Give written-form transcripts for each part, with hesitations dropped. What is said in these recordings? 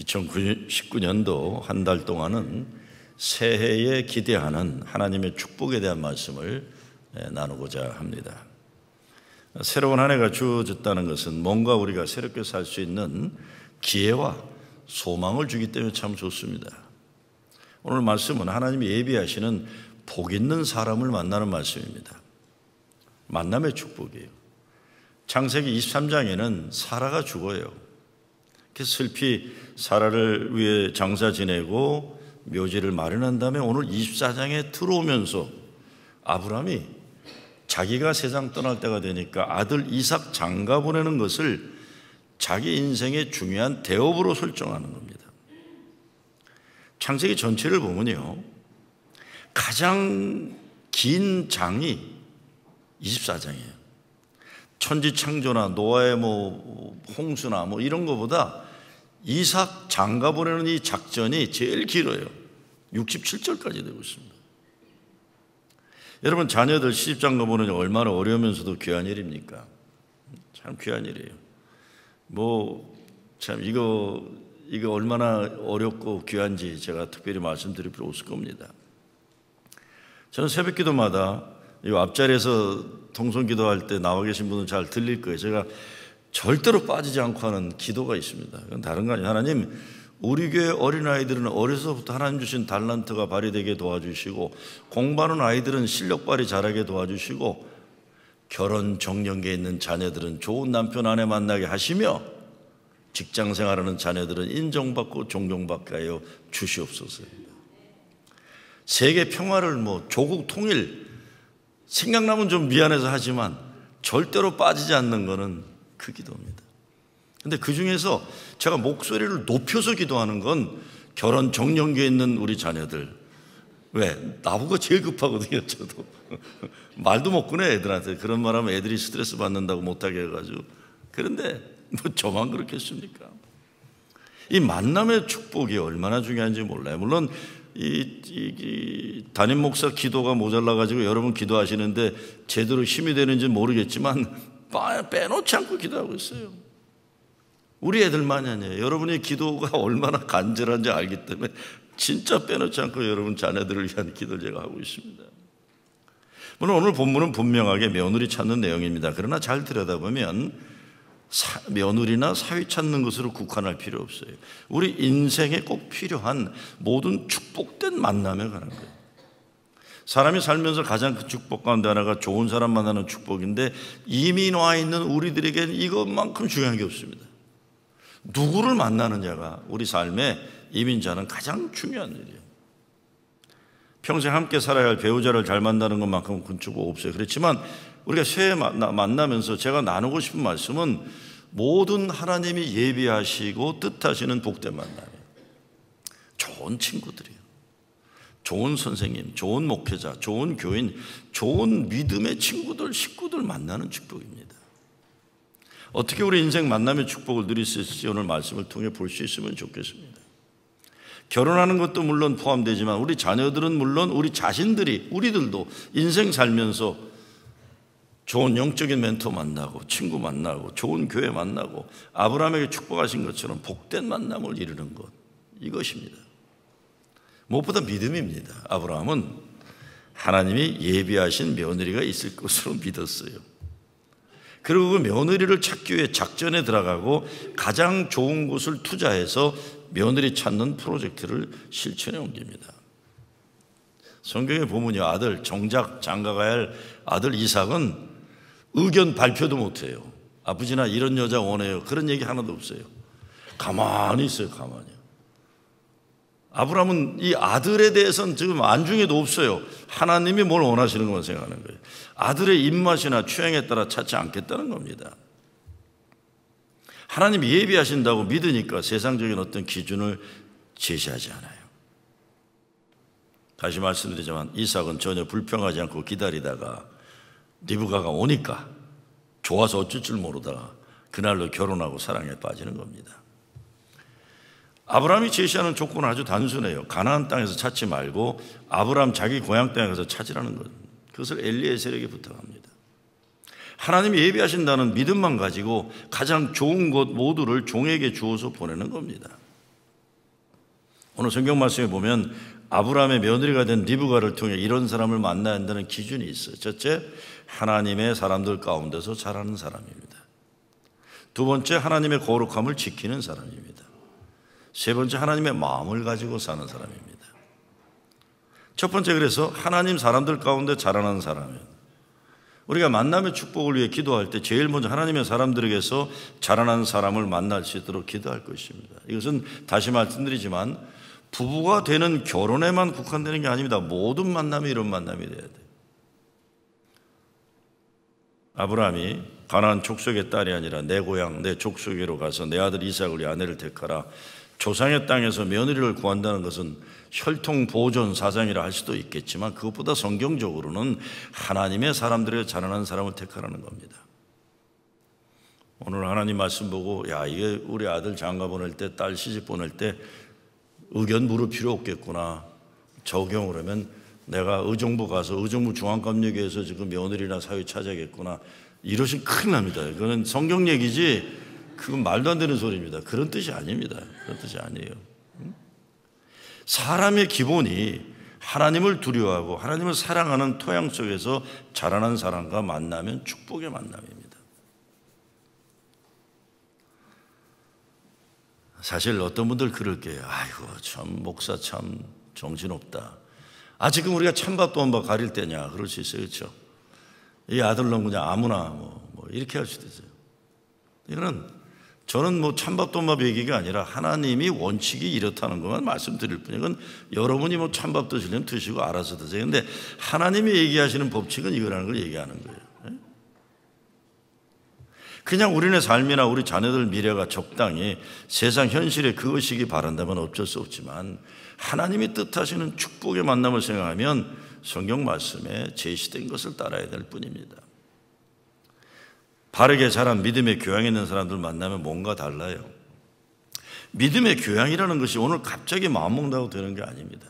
2019년도 한 달 동안은 새해에 기대하는 하나님의 축복에 대한 말씀을 나누고자 합니다. 새로운 한 해가 주어졌다는 것은 뭔가 우리가 새롭게 살 수 있는 기회와 소망을 주기 때문에 참 좋습니다. 오늘 말씀은 하나님이 예비하시는 복 있는 사람을 만나는 말씀입니다. 만남의 축복이에요. 창세기 23장에는 사라가 죽어요. 그래서 슬피 사라를 위해 장사 지내고 묘지를 마련한 다음에 오늘 24장에 들어오면서 아브라함이 자기가 세상 떠날 때가 되니까 아들 이삭 장가 보내는 것을 자기 인생의 중요한 대업으로 설정하는 겁니다. 창세기 전체를 보면요, 가장 긴 장이 24장이에요. 천지창조나 노아의 홍수나 이런 것보다 이삭 장가 보내는 이 작전이 제일 길어요. 67절까지 되고 있습니다. 여러분, 자녀들 시집장가 보내는 게 얼마나 어려우면서도 귀한 일입니까? 참 귀한 일이에요. 참 이거 얼마나 어렵고 귀한지 제가 특별히 말씀드릴 필요 없을 겁니다. 저는 새벽 기도마다 이 앞자리에서 통성 기도할 때 나와 계신 분은 잘 들릴 거예요. 제가 절대로 빠지지 않고 하는 기도가 있습니다. 그건 다른 거 아니에요. 하나님, 우리 교회 어린아이들은 어려서부터 하나님 주신 달란트가 발휘되게 도와주시고, 공부하는 아이들은 실력 발휘 잘하게 도와주시고, 결혼 정년기에 있는 자녀들은 좋은 남편 아내 만나게 하시며, 직장 생활하는 자녀들은 인정받고 존경받게 하여 주시옵소서입니다. 세계 평화를 조국 통일 생각나면 좀 미안해서 하지만 절대로 빠지지 않는 것은 그 기도입니다. 근데 그 중에서 제가 목소리를 높여서 기도하는 건 결혼 정년기에 있는 우리 자녀들. 왜? 나보고 제일 급하거든요, 저도. 말도 못 꺼내, 애들한테. 그런 말 하면 애들이 스트레스 받는다고 못하게 해가지고. 그런데 저만 그렇겠습니까? 이 만남의 축복이 얼마나 중요한지 몰라요. 물론 이 담임 목사 기도가 모자라가지고 여러분 기도하시는데 제대로 힘이 되는지 모르겠지만 빼놓지 않고 기도하고 있어요. 우리 애들만이 아니에요. 여러분의 기도가 얼마나 간절한지 알기 때문에 진짜 빼놓지 않고 여러분 자녀들을 위한 기도를 제가 하고 있습니다. 물론 오늘 본문은 분명하게 며느리 찾는 내용입니다. 그러나 잘 들여다보면 며느리나 사위 찾는 것으로 국한할 필요 없어요. 우리 인생에 꼭 필요한 모든 축복된 만남에 관한 거예요. 사람이 살면서 가장 큰 축복 가운데 하나가 좋은 사람 만나는 축복인데, 이미 와 있는 우리들에게는 이것만큼 중요한 게 없습니다. 누구를 만나느냐가 우리 삶의 이민자는 가장 중요한 일이에요. 평생 함께 살아야 할 배우자를 잘 만나는 것만큼 큰 축복 없어요. 그렇지만 우리가 새해 만나면서 제가 나누고 싶은 말씀은 모든 하나님이 예비하시고 뜻하시는 복된 만남이에요. 좋은 친구들이에요. 좋은 선생님, 좋은 목회자, 좋은 교인, 좋은 믿음의 친구들, 식구들 만나는 축복입니다. 어떻게 우리 인생 만남의 축복을 누릴 수 있을지 오늘 말씀을 통해 볼 수 있으면 좋겠습니다. 결혼하는 것도 물론 포함되지만 우리 자녀들은 물론 우리 자신들이, 우리들도 인생 살면서 좋은 영적인 멘토 만나고 친구 만나고 좋은 교회 만나고 아브라함에게 축복하신 것처럼 복된 만남을 이루는 것, 이것입니다. 무엇보다 믿음입니다. 아브라함은 하나님이 예비하신 며느리가 있을 것으로 믿었어요. 그리고 그 며느리를 찾기 위해 작전에 들어가고 가장 좋은 곳을 투자해서 며느리 찾는 프로젝트를 실천에 옮깁니다. 성경에 보면요, 아들 정작 장가가야 할 아들 이삭은 의견 발표도 못해요. 아버지나 이런 여자 원해요. 그런 얘기 하나도 없어요. 가만히 있어요. 가만히. 아브라함은 이 아들에 대해서는 지금 안중에도 없어요. 하나님이 뭘 원하시는 것만 생각하는 거예요. 아들의 입맛이나 취향에 따라 찾지 않겠다는 겁니다. 하나님이 예비하신다고 믿으니까 세상적인 어떤 기준을 제시하지 않아요. 다시 말씀드리지만 이삭은 전혀 불평하지 않고 기다리다가 리브가가 오니까 좋아서 어쩔 줄 모르다가 그날로 결혼하고 사랑에 빠지는 겁니다. 아브라함이 제시하는 조건은 아주 단순해요. 가나안 땅에서 찾지 말고 아브라함 자기 고향 땅에 가서 찾으라는 것. 그것을 엘리에셀에게 부탁합니다. 하나님이 예비하신다는 믿음만 가지고 가장 좋은 것 모두를 종에게 주어서 보내는 겁니다. 오늘 성경 말씀에 보면 아브라함의 며느리가 된 리브가를 통해 이런 사람을 만나야 한다는 기준이 있어요. 첫째, 하나님의 사람들 가운데서 자라는 사람입니다. 두 번째, 하나님의 거룩함을 지키는 사람입니다. 세 번째, 하나님의 마음을 가지고 사는 사람입니다. 첫 번째, 그래서 하나님 사람들 가운데 자라는 사람이에요. 우리가 만남의 축복을 위해 기도할 때 제일 먼저 하나님의 사람들에게서 자라난 사람을 만날 수 있도록 기도할 것입니다. 이것은 다시 말씀드리지만 부부가 되는 결혼에만 국한되는 게 아닙니다. 모든 만남이 이런 만남이 돼야 돼요. 아브라함이 가나안 족속의 딸이 아니라 내 고향 내 족속으로 가서 내 아들 이삭을 위해 아내를 택하라. 조상의 땅에서 며느리를 구한다는 것은 혈통 보존 사상이라 할 수도 있겠지만 그것보다 성경적으로는 하나님의 사람들에게 자라는 사람을 택하라는 겁니다. 오늘 하나님 말씀 보고 야, 이게 우리 아들 장가 보낼 때 딸 시집 보낼 때 의견 물을 필요 없겠구나. 적용을 하면 내가 의정부 가서 의정부 중앙감리교에서 지금 며느리나 사위 찾아야겠구나. 이러시면 큰일 납니다. 그건 성경 얘기지 그건 말도 안 되는 소리입니다. 그런 뜻이 아닙니다. 그런 뜻이 아니에요. 사람의 기본이 하나님을 두려워하고 하나님을 사랑하는 토양 속에서 자라난 사람과 만나면 축복의 만남입니다. 사실 어떤 분들 그럴 게요. 아이고 참 목사 참 정신없다. 지금 우리가 찬밥 또한밥 가릴 때냐 그럴 수 있어요. 그렇죠? 이 아들놈 그냥 아무나 뭐 이렇게 할 수도 있어요. 이거는 저는 뭐 찬밥 또한밥 얘기가 아니라 하나님이 원칙이 이렇다는 것만 말씀드릴 뿐이에요. 이건 여러분이 뭐 찬밥 드시려면 드시고 알아서 드세요. 근데 하나님이 얘기하시는 법칙은 이거라는 걸 얘기하는 거예요. 그냥 우리네 삶이나 우리 자녀들 미래가 적당히 세상 현실에 그것이기 바란다면 어쩔 수 없지만 하나님이 뜻하시는 축복의 만남을 생각하면 성경 말씀에 제시된 것을 따라야 될 뿐입니다. 바르게 자란 믿음의 교양이 있는 사람들 만나면 뭔가 달라요. 믿음의 교양이라는 것이 오늘 갑자기 마음먹는다고 되는 게 아닙니다.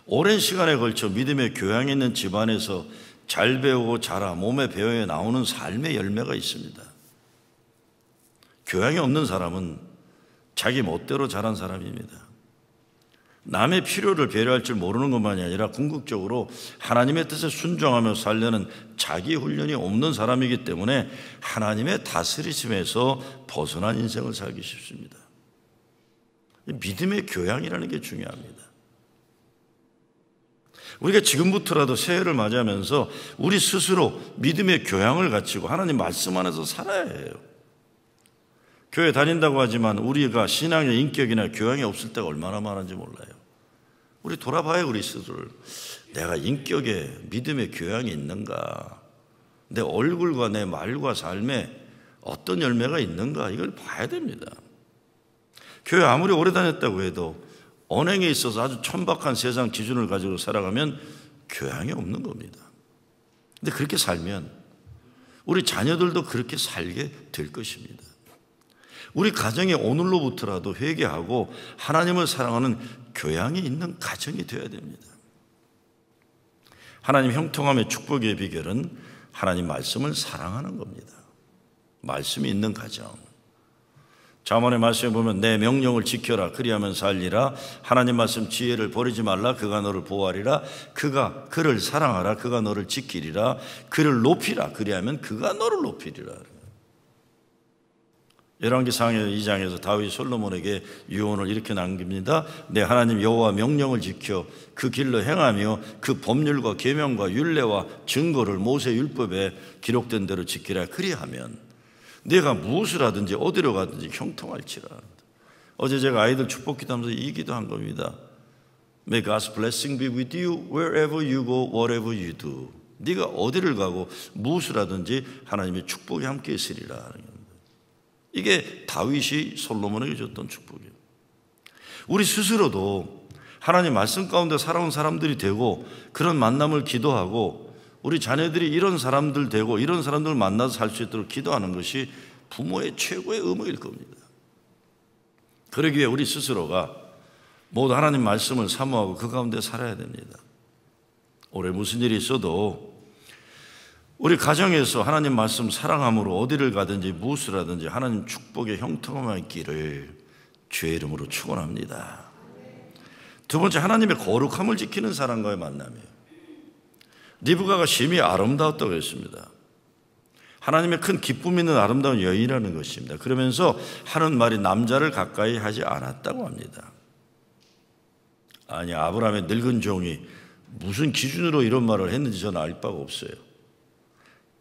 오랜 시간에 걸쳐 믿음의 교양이 있는 집안에서 잘 배우고 자라 몸에 배워야 나오는 삶의 열매가 있습니다. 교양이 없는 사람은 자기 멋대로 자란 사람입니다. 남의 필요를 배려할 줄 모르는 것만이 아니라 궁극적으로 하나님의 뜻에 순종하며 살려는 자기 훈련이 없는 사람이기 때문에 하나님의 다스리심에서 벗어난 인생을 살기 쉽습니다. 믿음의 교양이라는 게 중요합니다. 우리가 지금부터라도 새해를 맞이하면서 우리 스스로 믿음의 교양을 갖추고 하나님 말씀 안에서 살아야 해요. 교회 다닌다고 하지만 우리가 신앙의 인격이나 교양이 없을 때가 얼마나 많은지 몰라요. 우리 돌아봐요, 우리 스스로를. 내가 인격에 믿음의 교양이 있는가? 내 얼굴과 내 말과 삶에 어떤 열매가 있는가? 이걸 봐야 됩니다. 교회 아무리 오래 다녔다고 해도 언행에 있어서 아주 천박한 세상 기준을 가지고 살아가면 교양이 없는 겁니다. 근데 그렇게 살면 우리 자녀들도 그렇게 살게 될 것입니다. 우리 가정이 오늘로부터라도 회개하고 하나님을 사랑하는 교양이 있는 가정이 되어야 됩니다. 하나님 형통함의 축복의 비결은 하나님 말씀을 사랑하는 겁니다. 말씀이 있는 가정. 잠언의 말씀에 보면 내 명령을 지켜라 그리하면 살리라. 하나님 말씀 지혜를 버리지 말라. 그가 너를 보호하리라. 그를 사랑하라. 그가 너를 지키리라. 그를 높이라. 그리하면 그가 너를 높이리라. 열왕기상 2장에서 다윗이 솔로몬에게 유언을 이렇게 남깁니다. 내 하나님 여호와 명령을 지켜 그 길로 행하며 그 법률과 계명과 율례와 증거를 모세 율법에 기록된 대로 지키라. 그리하면 내가 무엇을 하든지 어디로 가든지 형통할지라. 어제 제가 아이들 축복 기도하면서 이 기도한 겁니다. May God's blessing be with you wherever you go, whatever you do. 네가 어디를 가고 무엇을 하든지 하나님의 축복이 함께 있으리라. 이게 다윗이 솔로몬에게 줬던 축복이에요. 우리 스스로도 하나님 말씀 가운데 살아온 사람들이 되고 그런 만남을 기도하고 우리 자녀들이 이런 사람들 되고 이런 사람들을 만나서 살 수 있도록 기도하는 것이 부모의 최고의 의무일 겁니다. 그러기 위해 우리 스스로가 모두 하나님 말씀을 사모하고 그 가운데 살아야 됩니다. 올해 무슨 일이 있어도 우리 가정에서 하나님 말씀 사랑함으로 어디를 가든지 무엇을 하든지 하나님 축복의 형통함의 길을 주의 이름으로 축원합니다. 두 번째, 하나님의 거룩함을 지키는 사람과의 만남이에요. 리브가가 심히 아름다웠다고 했습니다. 하나님의 큰 기쁨 있는 아름다운 여인이라는 것입니다. 그러면서 하는 말이 남자를 가까이 하지 않았다고 합니다. 아니, 아브라함의 늙은 종이 무슨 기준으로 이런 말을 했는지 저는 알 바가 없어요.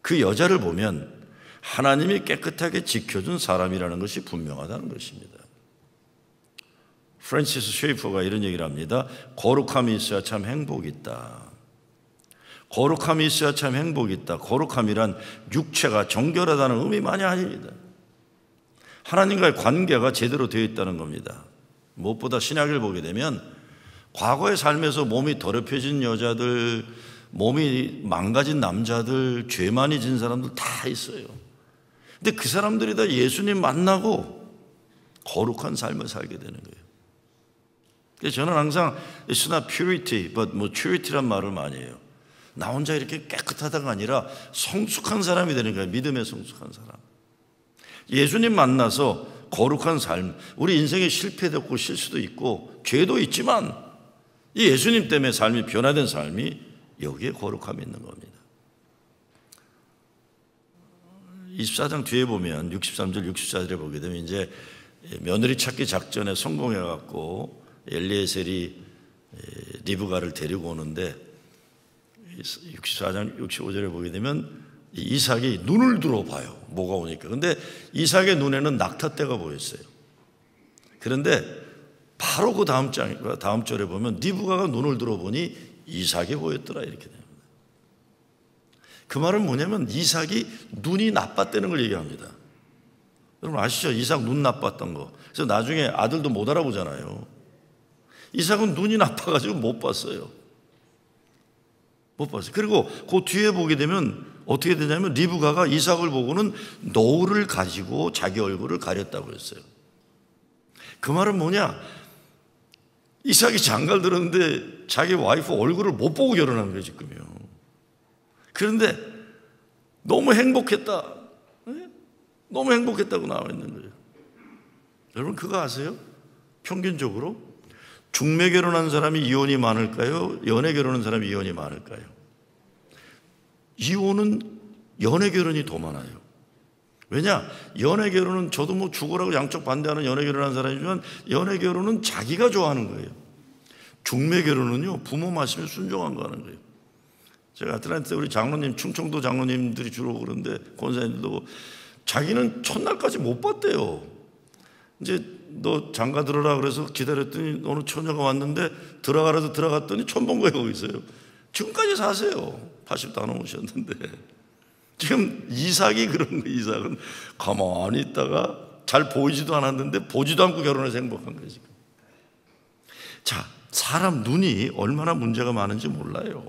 그 여자를 보면 하나님이 깨끗하게 지켜준 사람이라는 것이 분명하다는 것입니다. 프랜시스 쉐이퍼가 이런 얘기를 합니다. 거룩함이 있어야 참 행복이 있다. 거룩함이 있어야 참 행복이 있다. 거룩함이란 육체가 정결하다는 의미만이 아닙니다. 하나님과의 관계가 제대로 되어 있다는 겁니다. 무엇보다 신약을 보게 되면 과거의 삶에서 몸이 더럽혀진 여자들, 몸이 망가진 남자들, 죄 많이 진 사람들 다 있어요. 근데 그 사람들이 다 예수님 만나고 거룩한 삶을 살게 되는 거예요. 그래서 저는 항상 It's not purity, but charity란 말을 많이 해요. 나 혼자 이렇게 깨끗하다가 아니라 성숙한 사람이 되는 거예요. 믿음의 성숙한 사람. 예수님 만나서 거룩한 삶, 우리 인생에 실패도 있고 실수도 있고 죄도 있지만 이 예수님 때문에 삶이 변화된 삶이 여기에 거룩함이 있는 겁니다. 24장 뒤에 보면 63절 64절에 보게 되면 이제 며느리 찾기 작전에 성공해 갖고 엘리에셀이 리브가를 데리고 오는데 64장 65절에 보게 되면 이삭이 눈을 들어봐요. 뭐가 오니까. 근데 이삭의 눈에는 낙타떼가 보였어요. 그런데 바로 그 다음 절에 보면 리브가가 눈을 들어보니 이삭이 보였더라 이렇게 됩니다. 그 말은 뭐냐면 이삭이 눈이 나빴다는 걸 얘기합니다. 여러분 아시죠? 이삭 눈 나빴던 거. 그래서 나중에 아들도 못 알아보잖아요. 이삭은 눈이 나빠가지고 못 봤어요. 못 봤어요. 그리고 그 뒤에 보게 되면 어떻게 되냐면 리브가가 이삭을 보고는 노을을 가지고 자기 얼굴을 가렸다고 했어요. 그 말은 뭐냐? 이삭이 장가를 들었는데 자기 와이프 얼굴을 못 보고 결혼한 거예요, 지금요. 그런데 너무 행복했다. 너무 행복했다고 나와 있는 거예요. 여러분 그거 아세요? 평균적으로 중매 결혼한 사람이 이혼이 많을까요? 연애 결혼한 사람이 이혼이 많을까요? 이혼은 연애 결혼이 더 많아요. 왜냐? 연애 결혼은 저도 뭐 죽으라고 양쪽 반대하는 연애 결혼한 사람이지만 연애 결혼은 자기가 좋아하는 거예요. 중매 결혼은요 부모 말씀에 순종한 거 하는 거예요. 제가 아틀란타 우리 장로님, 충청도 장로님들이 주로 그런데 권사님들도 자기는 첫날까지 못 봤대요. 이제 너 장가 들어라 그래서 기다렸더니 어느 처녀가 왔는데 들어가라서 들어갔더니 처음 본 거예요. 거기서요. 지금까지 사세요. 80도 안 넘으셨는데 지금 이삭이 그런 거예요. 이삭은 가만히 있다가 잘 보이지도 않았는데 보지도 않고 결혼해서 행복한 거예요. 지금. 자, 사람 눈이 얼마나 문제가 많은지 몰라요.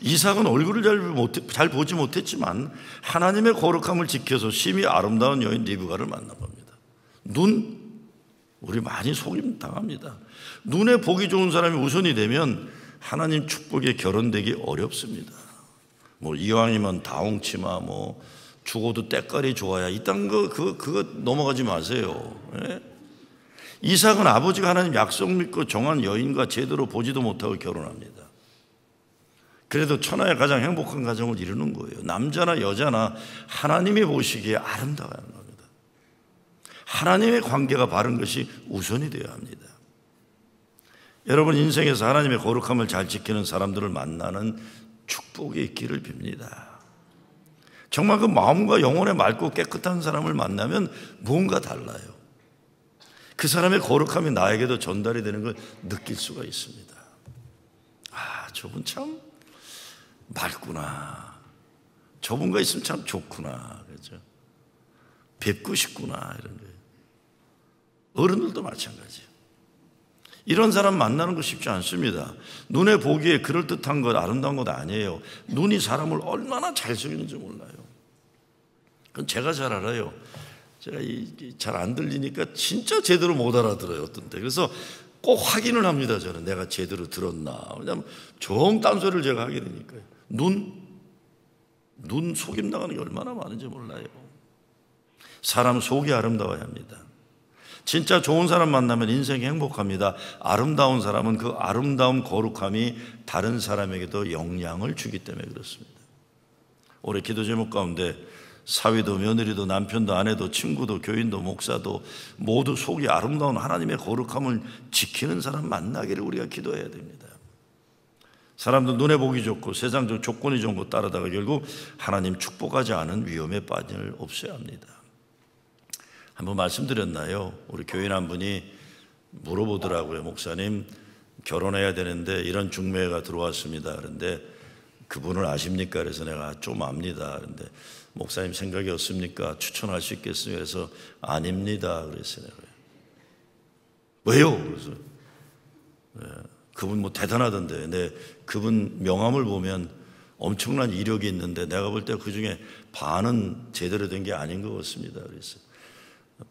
이삭은 얼굴을 잘 보지 못했지만 하나님의 거룩함을 지켜서 심히 아름다운 여인 리브가를 만난 겁니다. 눈, 우리 많이 속임 당합니다. 눈에 보기 좋은 사람이 우선이 되면 하나님 축복에 결혼되기 어렵습니다. 뭐 이왕이면 다홍치마, 뭐 죽어도 때깔이 좋아야 이딴 그거 넘어가지 마세요. 예? 이삭은 아버지가 하나님 약속 믿고 정한 여인과 제대로 보지도 못하고 결혼합니다. 그래도 천하의 가장 행복한 가정을 이루는 거예요. 남자나 여자나 하나님이 보시기에 아름다워야 하는 겁니다. 하나님의 관계가 바른 것이 우선이 되어야 합니다. 여러분 인생에서 하나님의 거룩함을 잘 지키는 사람들을 만나는 축복이 있기를 빕니다. 정말 그 마음과 영혼에 맑고 깨끗한 사람을 만나면 뭔가 달라요. 그 사람의 거룩함이 나에게도 전달이 되는 걸 느낄 수가 있습니다. 아, 저분 참 맑구나. 저분과 있으면 참 좋구나. 그렇죠? 뵙고 싶구나. 이런 거예요. 어른들도 마찬가지예요. 이런 사람 만나는 거 쉽지 않습니다. 눈에 보기에 그럴듯한 것, 아름다운 것 아니에요. 눈이 사람을 얼마나 잘 속이는지 몰라요. 그건 제가 잘 알아요. 제가 잘 안 들리니까 진짜 제대로 못 알아들어요. 어떤 때. 그래서 꼭 확인을 합니다. 저는 내가 제대로 들었나. 왜냐하면 정 딴소리를 제가 하게 되니까요. 눈 속임 나가는 게 얼마나 많은지 몰라요. 사람 속이 아름다워야 합니다. 진짜 좋은 사람 만나면 인생이 행복합니다. 아름다운 사람은 그 아름다움, 거룩함이 다른 사람에게도 영향을 주기 때문에 그렇습니다. 올해 기도 제목 가운데 사위도 며느리도 남편도 아내도 친구도 교인도 목사도 모두 속이 아름다운 하나님의 거룩함을 지키는 사람 만나기를 우리가 기도해야 됩니다. 사람들 눈에 보기 좋고 세상적 조건이 좋은 거 따르다가 결국 하나님 축복하지 않은 위험에 빠질 일 없어야 합니다. 한번 말씀드렸나요? 우리 교인 한 분이 물어보더라고요. 목사님, 결혼해야 되는데 이런 중매가 들어왔습니다. 그런데 그분을 아십니까? 그래서 내가 좀 압니다. 그런데 목사님 생각이 없습니까? 추천할 수 있겠어요? 그래서 아닙니다. 그랬어요. 왜요? 그래서 그분 뭐 대단하던데, 근데 그분 명함을 보면 엄청난 이력이 있는데 내가 볼 때 그 중에 반은 제대로 된 게 아닌 것 같습니다. 그래서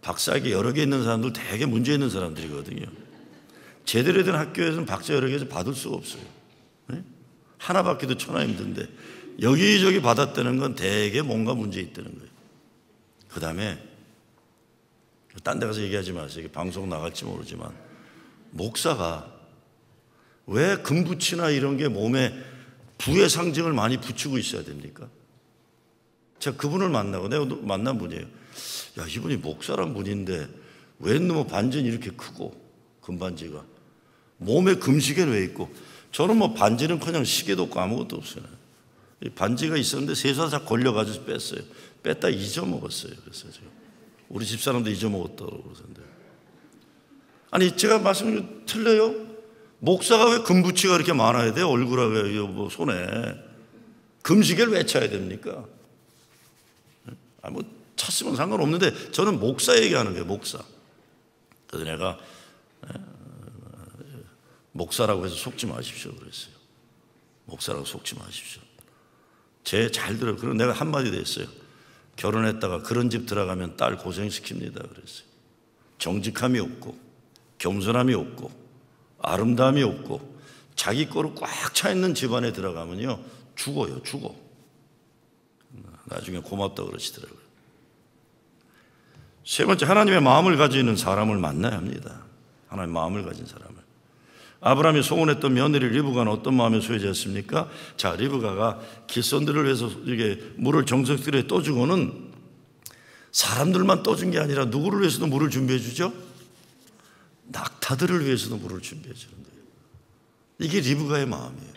박사학위 여러 개 있는 사람들 되게 문제 있는 사람들이거든요. 제대로 된 학교에서는 박사 여러 개에서 받을 수가 없어요. 네? 하나 받기도 천하 힘든데 여기저기 받았다는 건 되게 뭔가 문제 있다는 거예요. 그 다음에 딴 데 가서 얘기하지 마세요. 방송 나갈지 모르지만 목사가 왜 금붙이나 이런 게 몸에 부의 상징을 많이 붙이고 있어야 됩니까? 제가 그분을 만나고 내가 만난 분이에요. 야, 이분이 목사란 분인데 왜 너무 반지는 이렇게 크고 금반지가 몸에 금시계는 왜 있고, 저는 뭐 반지는커녕 시계도 없고 아무것도 없어요. 반지가 있었는데 세수하다 걸려가지고 뺐어요. 뺐다 잊어먹었어요. 그래서 제가 우리 집사람도 잊어먹었다고 그러던데. 아니 제가 말씀을 틀려요? 목사가 왜 금붙이가 이렇게 많아야 돼요? 얼굴하고 뭐 손에 금시계를 왜 쳐야 됩니까? 뭐 찼으면 상관없는데 저는 목사 얘기하는 거예요. 목사. 그래서 내가 목사라고 해서 속지 마십시오 그랬어요. 목사라고 속지 마십시오. 제 잘 들어요. 그리고 내가 한마디도 했어요. 결혼했다가 그런 집 들어가면 딸 고생시킵니다 그랬어요. 정직함이 없고 겸손함이 없고 아름다움이 없고 자기 거로 꽉 차 있는 집안에 들어가면요 죽어요. 죽어. 나중에 고맙다고 그러시더라고요. 세 번째, 하나님의 마음을 가지는 사람을 만나야 합니다. 하나님의 마음을 가진 사람을. 아브라함이 소원했던 며느리 리브가는 어떤 마음의 소유자였습니까? 자, 리브가가 길손들을 위해서 이게 물을 정성스레 떠주고는 사람들만 떠준 게 아니라 누구를 위해서도 물을 준비해 주죠? 낙타들을 위해서도 물을 준비해 주는 거예요. 이게 리브가의 마음이에요.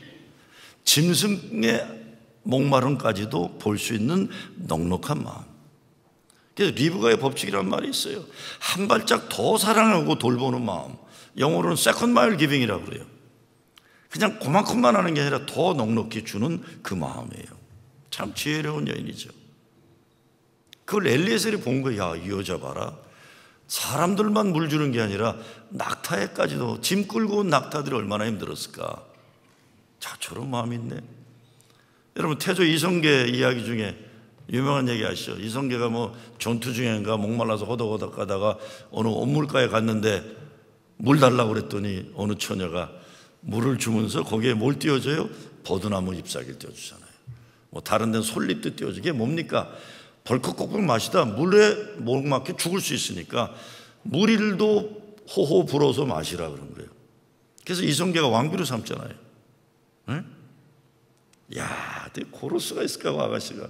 짐승의 목마름까지도 볼 수 있는 넉넉한 마음. 그래서 리브가의 법칙이라는 말이 있어요. 한 발짝 더 사랑하고 돌보는 마음. 영어로는 second mile giving이라고 그래요. 그냥 그만큼만 하는 게 아니라 더 넉넉히 주는 그 마음이에요. 참 지혜로운 여인이죠. 그걸 엘리에셀이 본 거야. 야, 이 여자 봐라. 사람들만 물 주는 게 아니라 낙타에까지도, 짐 끌고 온 낙타들이 얼마나 힘들었을까. 자, 저런 마음이 있네. 여러분, 태조 이성계 이야기 중에 유명한 얘기 아시죠? 이성계가 뭐 전투 중인가 목말라서 호덕호덕 가다가 어느 온물가에 갔는데 물 달라고 그랬더니 어느 처녀가 물을 주면서 거기에 뭘 띄워줘요? 버드나무 잎사귀를 띄워주잖아요. 뭐 다른 데는 솔잎도 띄워주게. 이게 뭡니까? 벌컥벌컥 마시다 물에 목 막혀 죽을 수 있으니까 물일도 호호 불어서 마시라 그런 거예요. 그래서 이성계가 왕비로 삼잖아요. 네? 야, 그럴 수가 있을까, 그 아가씨가.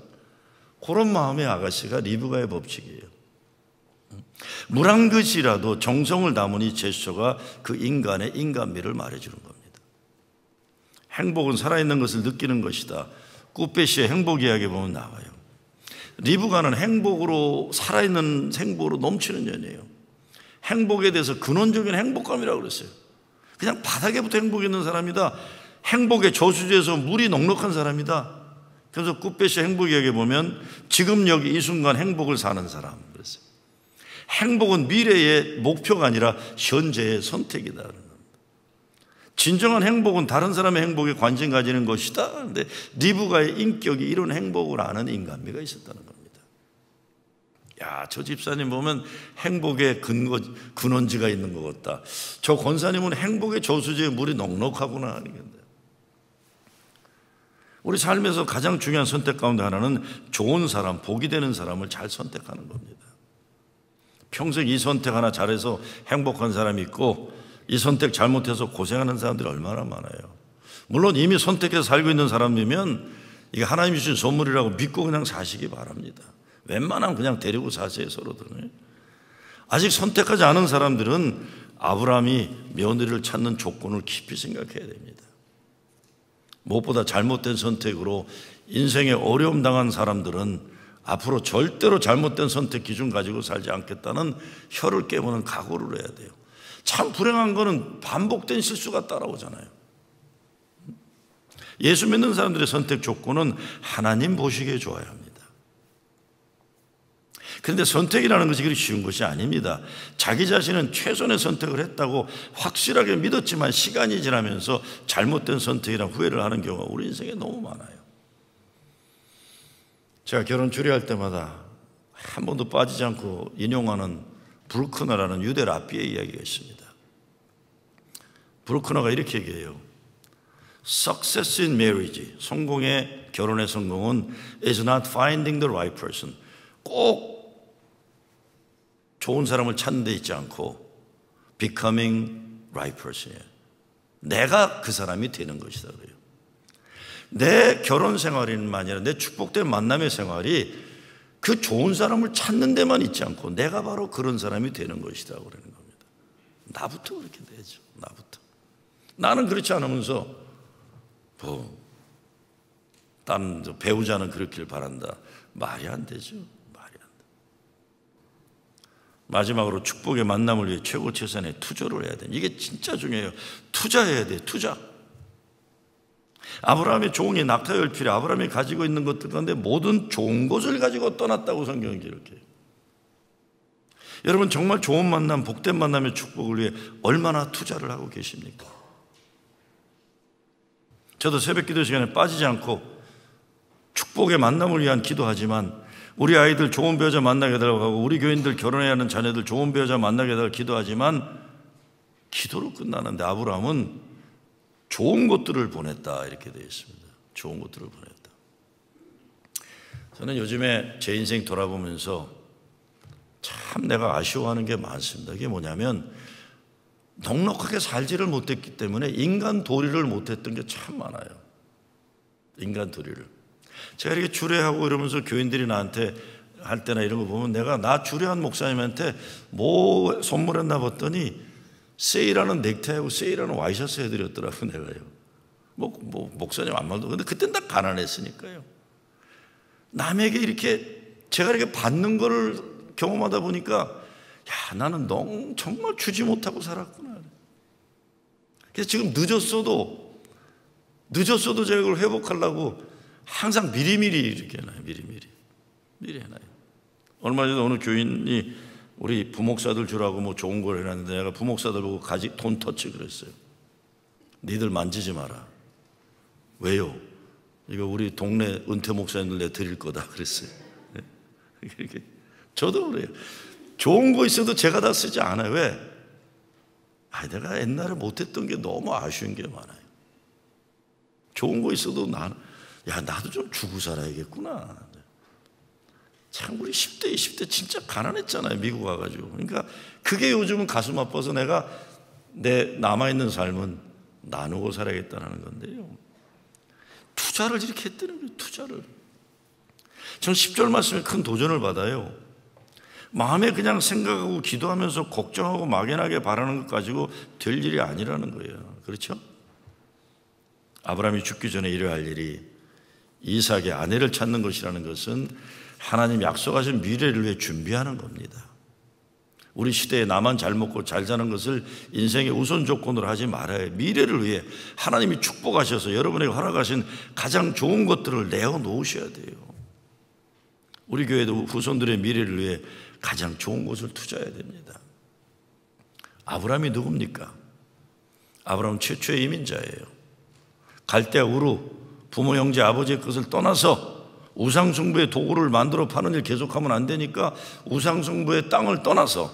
그런 마음의 아가씨가 리브가의 법칙이에요. 물 한 그릇이라도 정성을 담은 이 제스처가 그 인간의 인간미를 말해주는 겁니다. 행복은 살아있는 것을 느끼는 것이다. 꾸페시의 행복 이야기 보면 나와요. 리브가는 행복으로, 살아있는 행복으로 넘치는 년이에요. 행복에 대해서 근원적인 행복감이라고 그랬어요. 그냥 바닥에부터 행복이 있는 사람이다. 행복의 저수지에서 물이 넉넉한 사람이다. 그래서 꾸페시의 행복 이야기 보면 지금 여기 이 순간 행복을 사는 사람 그랬어요. 행복은 미래의 목표가 아니라 현재의 선택이다. 진정한 행복은 다른 사람의 행복에 관심 가지는 것이다. 그런데 리브가의 인격이 이런 행복을 아는 인간미가 있었다는 겁니다. 야, 저 집사님 보면 행복의 근원지가 있는 것 같다. 저 권사님은 행복의 저수지에 물이 넉넉하구나 하는 건데. 우리 삶에서 가장 중요한 선택 가운데 하나는 좋은 사람, 복이 되는 사람을 잘 선택하는 겁니다. 평생 이 선택 하나 잘해서 행복한 사람이 있고 이 선택 잘못해서 고생하는 사람들이 얼마나 많아요. 물론 이미 선택해서 살고 있는 사람이면 이게 하나님이 주신 선물이라고 믿고 그냥 사시기 바랍니다. 웬만하면 그냥 데리고 사세요, 서로들. 아직 선택하지 않은 사람들은 아브라함이 며느리를 찾는 조건을 깊이 생각해야 됩니다. 무엇보다 잘못된 선택으로 인생에 어려움 당한 사람들은 앞으로 절대로 잘못된 선택 기준 가지고 살지 않겠다는 혀를 깨무는 각오를 해야 돼요. 참 불행한 거는 반복된 실수가 따라오잖아요. 예수 믿는 사람들의 선택 조건은 하나님 보시기에 좋아야 합니다. 그런데 선택이라는 것이 그리 쉬운 것이 아닙니다. 자기 자신은 최선의 선택을 했다고 확실하게 믿었지만 시간이 지나면서 잘못된 선택이나 후회를 하는 경우가 우리 인생에 너무 많아요. 제가 결혼 주례할 때마다 한 번도 빠지지 않고 인용하는 브루크너라는 유대 랍비의 이야기가 있습니다. 브루크너가 이렇게 얘기해요. Success in marriage, 성공의 결혼의 성공은 is not finding the right person. 꼭 좋은 사람을 찾는 데 있지 않고 becoming right person이에요. 내가 그 사람이 되는 것이다 그래요. 내 결혼 생활뿐만 아니라 내 축복된 만남의 생활이 그 좋은 사람을 찾는 데만 있지 않고 내가 바로 그런 사람이 되는 것이다 그러는 겁니다. 나부터 그렇게 되죠. 나부터. 나는 그렇지 않으면서 딴 배우자는 그렇길 바란다. 말이 안 되죠. 말이 안 돼. 마지막으로 축복의 만남을 위해 최고 최선의 투자를 해야 돼요. 이게 진짜 중요해요. 투자해야 돼요. 투자. 아브라함의 종이 낙타 열필에 아브라함이 가지고 있는 것들 가운데 모든 좋은 것을 가지고 떠났다고 성경이 기록해요. 여러분 정말 좋은 만남, 복된 만남의 축복을 위해 얼마나 투자를 하고 계십니까? 저도 새벽 기도 시간에 빠지지 않고 축복의 만남을 위한 기도하지만 우리 아이들 좋은 배우자 만나게 해달라고 하고 우리 교인들 결혼해야 하는 자녀들 좋은 배우자 만나게 해달라고 기도하지만 기도로 끝나는데 아브라함은 좋은 것들을 보냈다 이렇게 되어 있습니다. 좋은 것들을 보냈다. 저는 요즘에 제 인생 돌아보면서 참 내가 아쉬워하는 게 많습니다. 이게 뭐냐면 넉넉하게 살지를 못했기 때문에 인간 도리를 못했던 게 참 많아요. 인간 도리를. 제가 이렇게 주례하고 이러면서 교인들이 나한테 할 때나 이런 거 보면 내가 나 주례한 목사님한테 뭐 선물했나 봤더니 세일하는 넥타이하고 세일하는 와이셔츠 해드렸더라고 내가요. 목사님 안 말도. 근데 그땐 다 가난했으니까요. 남에게 이렇게 제가 이렇게 받는 거를 경험하다 보니까 야 나는 너무 정말 주지 못하고 살았구나. 그래서 지금 늦었어도 제가 이걸 회복하려고 항상 미리미리 이렇게 해놔요. 미리 해놔요. 얼마 전에 어느 교인이 우리 부목사들 주라고 뭐 좋은 걸 해놨는데 내가 부목사들 보고 돈 터치 그랬어요. 니들 만지지 마라. 왜요? 이거 우리 동네 은퇴 목사님들 내 드릴 거다 그랬어요. 저도 그래요. 좋은 거 있어도 제가 다 쓰지 않아요. 왜? 내가 옛날에 못했던 게 너무 아쉬운 게 많아요. 좋은 거 있어도 나도 좀 주고 살아야겠구나. 참 우리 10대, 20대 진짜 가난했잖아요. 미국 와가지고. 그러니까 그게 요즘은 가슴 아파서 내가 내 남아있는 삶은 나누고 살아야겠다는 건데요. 투자를 이렇게 했다는 거예요. 투자를. 전 10절 말씀에 큰 도전을 받아요. 마음에 그냥 생각하고 기도하면서 걱정하고 막연하게 바라는 것 가지고 될 일이 아니라는 거예요. 그렇죠? 아브라함이 죽기 전에 이뤄야 할 일이 이삭의 아내를 찾는 것이라는 것은 하나님 약속하신 미래를 위해 준비하는 겁니다. 우리 시대에 나만 잘 먹고 잘 사는 것을 인생의 우선 조건으로 하지 말아요. 미래를 위해 하나님이 축복하셔서 여러분에게 허락하신 가장 좋은 것들을 내어놓으셔야 돼요. 우리 교회도 후손들의 미래를 위해 가장 좋은 것을 투자해야 됩니다. 아브라함이 누굽니까? 아브라함은 최초의 이민자예요. 갈대아 우루 부모 형제 아버지의 것을 떠나서 우상숭배의 도구를 만들어 파는 일 계속하면 안 되니까 우상숭배의 땅을 떠나서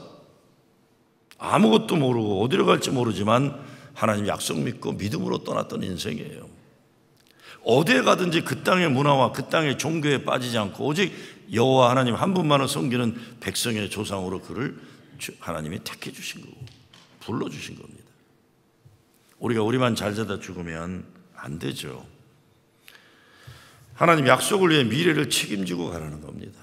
아무것도 모르고 어디로 갈지 모르지만 하나님 약속 믿고 믿음으로 떠났던 인생이에요. 어디에 가든지 그 땅의 문화와 그 땅의 종교에 빠지지 않고 오직 여호와 하나님 한 분만을 섬기는 백성의 조상으로 그를 하나님이 택해 주신 거고 불러주신 겁니다. 우리가 우리만 잘 되다 죽으면 안 되죠. 하나님 약속을 위해 미래를 책임지고 가라는 겁니다.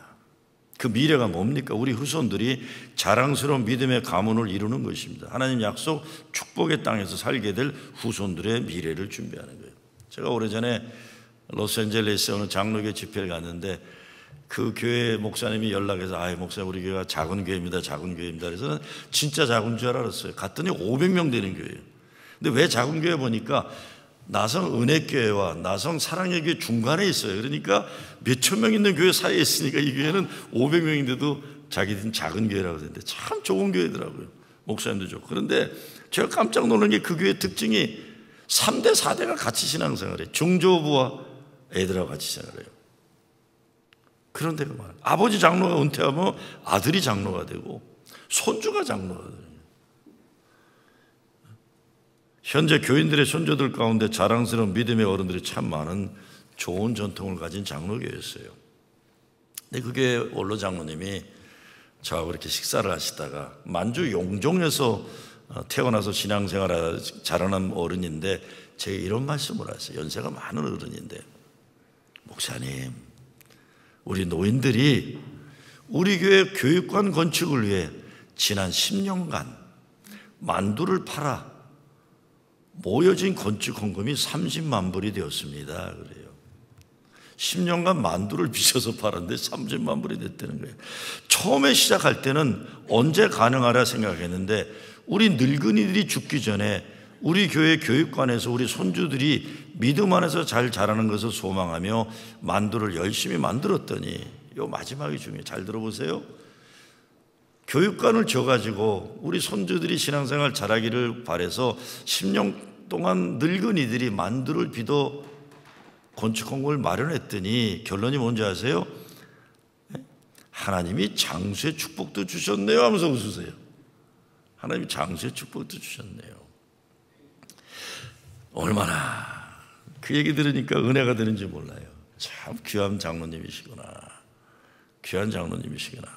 그 미래가 뭡니까? 우리 후손들이 자랑스러운 믿음의 가문을 이루는 것입니다. 하나님 약속 축복의 땅에서 살게 될 후손들의 미래를 준비하는 거예요. 제가 오래전에 로스앤젤레스에 어느 장로교 집회를 갔는데 그 교회 목사님이 연락해서 목사님 우리 교회가 작은 교회입니다. 작은 교회입니다. 그래서 진짜 작은 줄 알았어요. 갔더니 500명 되는 교회예요. 근데 왜 작은 교회 보니까 나성 은혜교회와 나성 사랑의 교회 중간에 있어요. 그러니까 몇천 명 있는 교회 사이에 있으니까 이 교회는 500명인데도 자기들은 작은 교회라고 하는데 참 좋은 교회더라고요. 목사님도 좋고. 그런데 제가 깜짝 놀란 게 그 교회 특징이 3대 4대가 같이 신앙생활해요. 중조부와 애들하고 같이 생활해요. 그런 데가 많아요. 아버지 장로가 은퇴하면 아들이 장로가 되고 손주가 장로가 돼요. 현재 교인들의 손주들 가운데 자랑스러운 믿음의 어른들이 참 많은 좋은 전통을 가진 장로교였어요. 근데 그게 원로 장로님이 저하고 이렇게 식사를 하시다가 만주 용종에서 태어나서 신앙생활을 자라난 어른인데 제게 이런 말씀을 하세요. 연세가 많은 어른인데, 목사님, 우리 노인들이 우리 교회 교육관 건축을 위해 지난 10년간 만두를 팔아 모여진 건축 헌금이 30만 불이 되었습니다. 그래요. 10년간 만두를 빚어서 팔았는데 30만 불이 됐다는 거예요. 처음에 시작할 때는 언제 가능하라 생각했는데 우리 늙은이들이 죽기 전에 우리 교회 교육관에서 우리 손주들이 믿음 안에서 잘 자라는 것을 소망하며 만두를 열심히 만들었더니, 요 마지막이 중요해요. 잘 들어보세요. 교육관을 져가지고 우리 손주들이 신앙생활 잘하기를 바라서 10년 동안 늙은이들이 만두를 빚어 건축헌금을 마련했더니 결론이 뭔지 아세요? 하나님이 장수의 축복도 주셨네요 하면서 웃으세요. 하나님이 장수의 축복도 주셨네요. 얼마나 그 얘기 들으니까 은혜가 되는지 몰라요. 참 귀한 장로님이시구나. 귀한 장로님이시구나.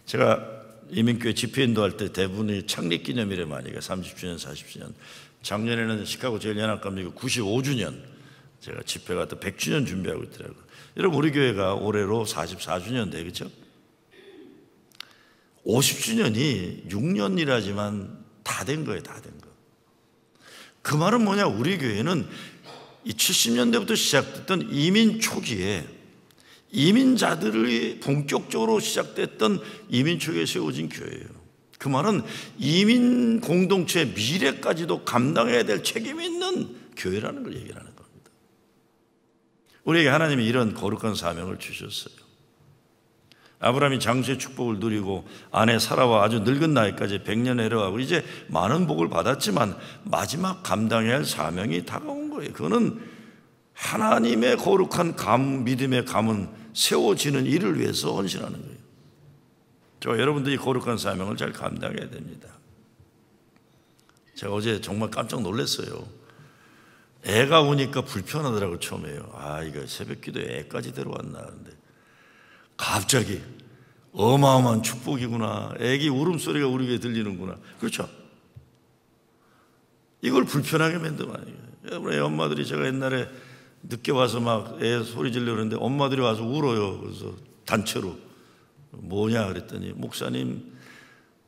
제가 이민교회 집회 인도할 때 대부분이 창립기념일에 많이 가요. 30주년, 40주년. 작년에는 시카고 제일연합감리교 95주년 제가 집회가 또 100주년 준비하고 있더라고요. 여러분 우리 교회가 올해로 44주년 돼, 그렇죠? 50주년이 6년이라지만 다 된 거예요. 다 된 거. 그 말은 뭐냐? 우리 교회는 이 70년대부터 시작됐던 이민 초기에 이민자들이 본격적으로 시작됐던 이민 초기에 세워진 교회예요. 그 말은 이민 공동체의 미래까지도 감당해야 될 책임이 있는 교회라는 걸 얘기하는 겁니다. 우리에게 하나님이 이런 거룩한 사명을 주셨어요. 아브라함이 장수의 축복을 누리고 아내 사라와 아주 늙은 나이까지 100년 내려가고 이제 많은 복을 받았지만 마지막 감당해야 할 사명이 다가온 거예요. 그거는 하나님의 거룩한 믿음의 가문 세워지는 일을 위해서 헌신하는 거예요. 저 여러분들이 거룩한 사명을 잘 감당해야 됩니다. 제가 어제 정말 깜짝 놀랐어요. 애가 오니까 불편하더라고요. 처음에요. 이거 새벽 기도에 애까지 데려왔나. 근데 갑자기 어마어마한 축복이구나. 애기 울음소리가 우리 귀에 들리는구나. 그렇죠? 이걸 불편하게 만들면 아니에요. 여러분, 애 엄마들이 제가 옛날에 늦게 와서 막 애 소리 지르려고 그러는데 엄마들이 와서 울어요. 그래서 단체로. 뭐냐 그랬더니, 목사님,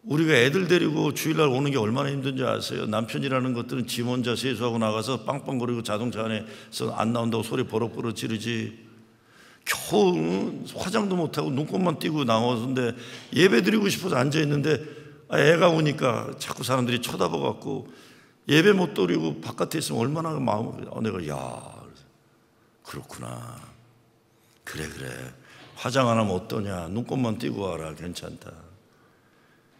우리가 애들 데리고 주일날 오는 게 얼마나 힘든지 아세요? 남편이라는 것들은 지 혼자 세수하고 나가서 빵빵거리고 자동차 안에서 안 나온다고 소리 버럭버럭 지르지. 겨우 화장도 못하고 눈곱만 띄고 나와서인데 예배 드리고 싶어서 앉아있는데 애가 오니까 자꾸 사람들이 쳐다봐갖고 예배 못 드리고 바깥에 있으면 얼마나 마음을, 내가 그렇구나. 그래 화장 안 하면 어떠냐. 눈곱만 띄고 와라. 괜찮다.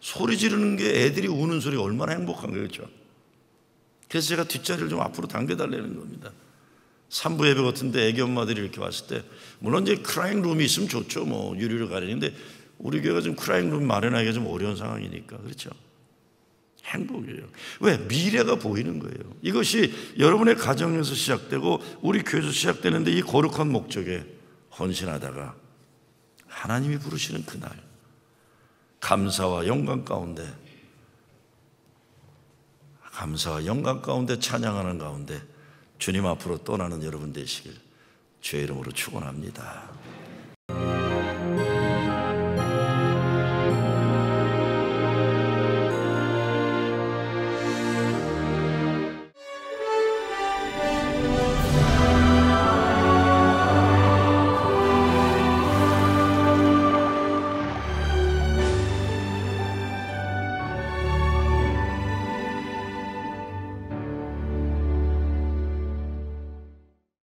소리 지르는 게 애들이 우는 소리가 얼마나 행복한 거겠죠. 그래서 제가 뒷자리를 좀 앞으로 당겨달라는 겁니다. 산부 예배 같은데 애기 엄마들이 이렇게 왔을 때 물론 이제 크라잉 룸이 있으면 좋죠. 뭐 유리로 가리는데 우리 교회가 좀 크라잉 룸 마련하기가 좀 어려운 상황이니까. 그렇죠? 행복이에요. 왜? 미래가 보이는 거예요. 이것이 여러분의 가정에서 시작되고 우리 교회에서 시작되는데 이 거룩한 목적에 헌신하다가 하나님이 부르시는 그날, 감사와 영광 가운데 찬양하는 가운데 주님 앞으로 떠나는 여러분 되시길 주의 이름으로 축원합니다.